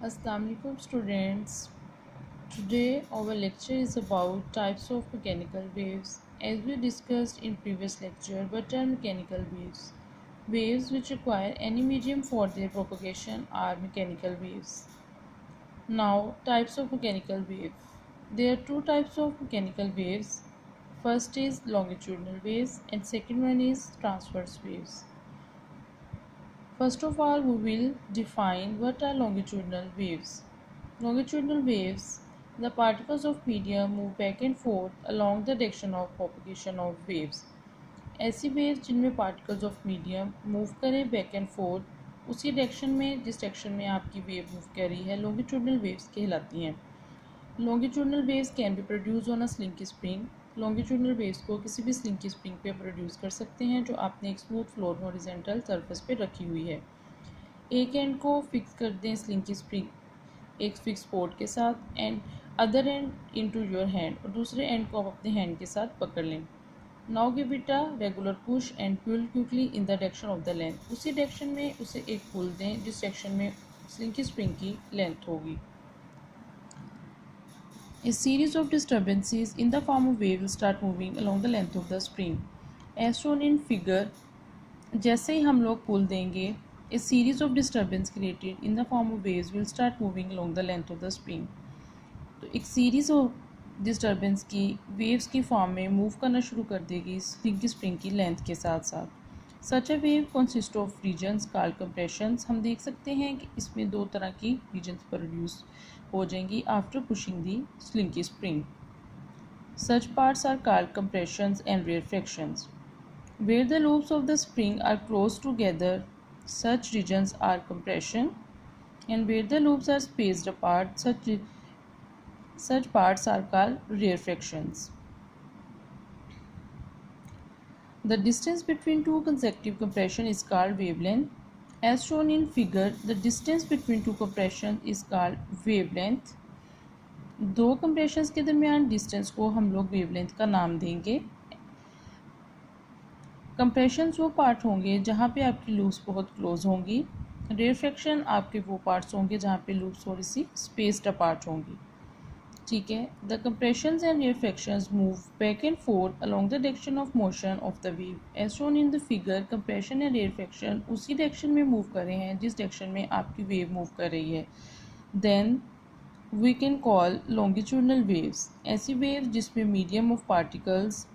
Assalamu alaikum students. Today our lecture is about types of mechanical waves. As we discussed in previous lecture, what are mechanical waves? Waves which require any medium for their propagation are mechanical waves. Now, types of mechanical wave. There are two types of mechanical waves. First is longitudinal waves and second one is transverse waves. First of all, we will define what are longitudinal waves. Longitudinal waves, the particles of medium move back and forth along the direction of propagation of waves. ऐसी waves जिनमें particles of medium move करें back and forth उसी direction में जिस direction में आपकी wave move कर रही है longitudinal waves कहलाती हैं. Longitudinal waves can be produced on a slinky spring. Longitudinal waves को किसी भी slinky spring पे produce कर सकते हैं जो आपने एक smooth floor horizontal surface पे रखी हुई है. एक एंड को फिक्स कर दें स्लिंकी स्प्रिंग एक फिक्स स्पॉट के साथ and other and into your hand और दूसरे एंड को आप अपने हैंड के साथ पकड़ लें. Now give it a regular push and pull quickly in the direction of the length. उसी डायरेक्शन में उसे एक पुल दें जिस डायरेक्शन में स्लिंकी स्प्रिंग की लेंथ होगी. A series of disturbances in the form of wave will start moving along the length of the spring. As shown in figure, जैसे ही हम लोग पुल देंगे a series of disturbance created in the form of waves will start moving along the length of the spring. तो एक series of disturbance की waves की form में move करना शुरू कर देगी स्लिंकी स्प्रिंग की लेंथ के साथ साथ. Such a wave consist of regions called compressions. हम देख सकते हैं कि इसमें दो तरह की रीजन्स प्रोड्यूस हो जाएंगी after pushing the slinky spring. Such parts are called compressions and rarefactions. Where the loops of the spring are close together, such regions are compression, and where the loops are spaced apart, such parts are called rarefactions. The distance between two consecutive compression is called wavelength. As shown in figure, the distance between two compression is called wavelength. दो compressions के दरमियान distance को हम लोग wavelength का नाम देंगे. Compressions वो पार्ट होंगे जहाँ पे आपकी लूप्स बहुत क्लोज होंगी. रेयरफैक्शन आपके वो पार्ट्स होंगे जहाँ पे लूप्स थोड़ी सी स्पेस्ड अपार्ट होंगी. ठीक है. The compressions and rarefactions move back and forth along the direction of motion of the wave. As shown in the figure, compression and rarefaction उसी डायरेक्शन में मूव कर रहे हैं जिस डायरेक्शन में आपकी वेव मूव कर रही है. Then we can call longitudinal waves. ऐसी वेव जिसमें मीडियम ऑफ पार्टिकल्स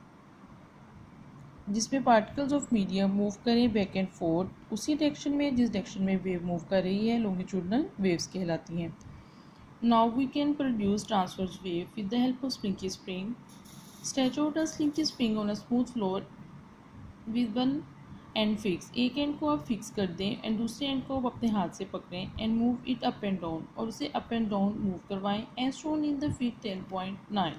जिसमें पार्टिकल्स ऑफ मीडियम मूव करें बैक एंड फोर्थ उसी डायरेक्शन में जिस डायरेक्शन में वेव मूव कर रही है लॉन्गिट्यूडनल वेव्स कहलाती हैं. Now we can produce transverse wave with the help of slinky spring. Stretch out a slinky spring on a smooth floor with one end fix. एक end को आप fix कर दें एंड दूसरे एंड को आप अपने हाथ से पकड़ें and move it up and down और उसे अप एंड डाउन मूव करवाएं as shown in the fig 10.9.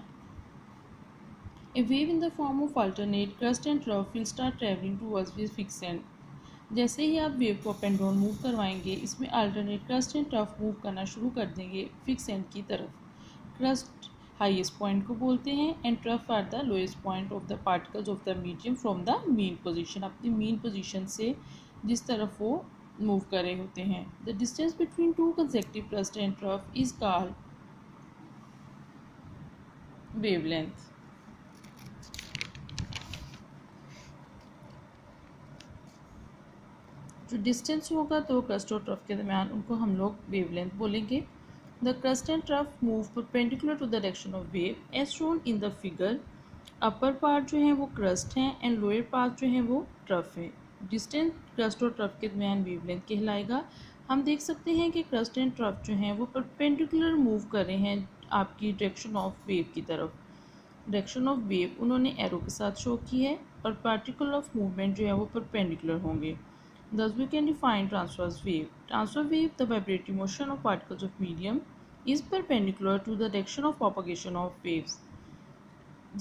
A wave in the form of alternate crust and trough will start traveling towards the fixed end. जैसे ही आप wave को up and down move करवाएंगे इसमें alternate crust and trough move करना शुरू कर देंगे fix and की तरफ. क्रस्ट हाईएस्ट पॉइंट को बोलते हैं and trough are the lowest point of the particles of the medium from the mean position. अपनी मीन पोजीशन से जिस तरफ वो मूव कर रहे होते हैं. The distance between two consecutive crest and trough is called wavelength. जो डिस्टेंस होगा तो क्रस्ट और ट्रफ के दरमियान उनको हम लोग वेवलेंथ बोलेंगे. The crest and trough move perpendicular to the direction of wave as shown in the figure. Upper part जो है वो क्रस्ट हैं एंड लोअर पार्ट जो है वो ट्रफ है. डिस्टेंस क्रस्ट और ट्रफ के दरमियान वेवलेंथ कहलाएगा. हम देख सकते हैं कि क्रस्ट एंड ट्रफ जो हैं वो परपेंडिकुलर मूव कर रहे हैं आपकी डायरेक्शन ऑफ वेव की तरफ. डायरेक्शन ऑफ वेव उन्होंने एरो के साथ शो की है और पार्टिकल ऑफ मूवमेंट जो है वो परपेंडिकुलर होंगे. Thus, we can define transverse wave. Transverse wave, the vibratory motion of particles of medium, is perpendicular to the direction of propagation of waves.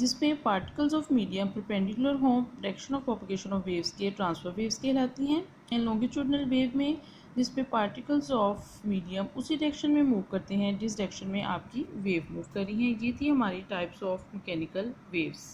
जिसमें particles of medium perpendicular हों direction of propagation of waves के transverse waves कहलाती हैं. And longitudinal wave में जिसमें particles of medium उसी direction में move करते हैं जिस direction में आपकी wave move कर रही है. ये थी हमारी types of mechanical waves.